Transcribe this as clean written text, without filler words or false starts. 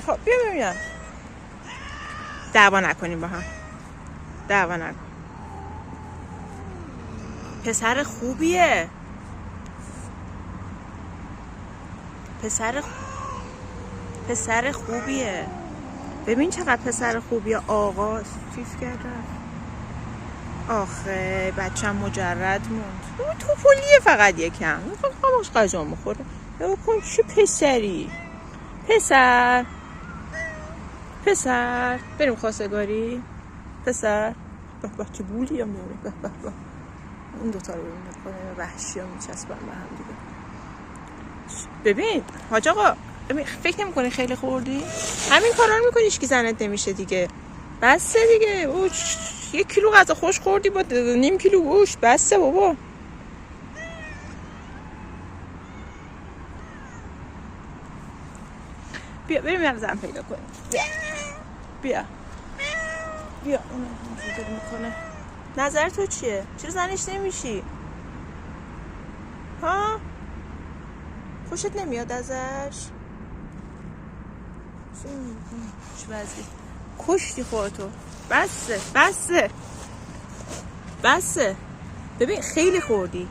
خب بیا ببینم. دعوا نکنیم با هم. دعوا نکن. پسر خوبیه. پسر خوبیه. ببین چقدر پسر خوبیه. آقا فیف کرده. آخه بچم مجرد موند. توپولیه فقط یکم. میخواد خاموش غذا میخوره. یا کن چه پسری. پسر بریم خواستگاری. پسر چه بولی هم داره. این دوتا رو ببین کنه وحشی ها میچسبن به هم دیگه. ببین حاج آقا فکر نمی کنی خیلی خوردی؟ همین کارا رو میکنی هیچکی زنت نمیشه دیگه. بسه دیگه. 1 کیلو غذا خوش خوردی با 0.5 کیلو گوشت. بسه بابا. بیا بریم زن پیدا کنیم. بیا اون اینجوری میکنه. نظر تو چیه؟ چرا زنش نمیشی؟ ها؟ خوشت نمیاد ازش؟ چه وضعی؟ کشتی خودتو. بسه ببین خیلی خوردی.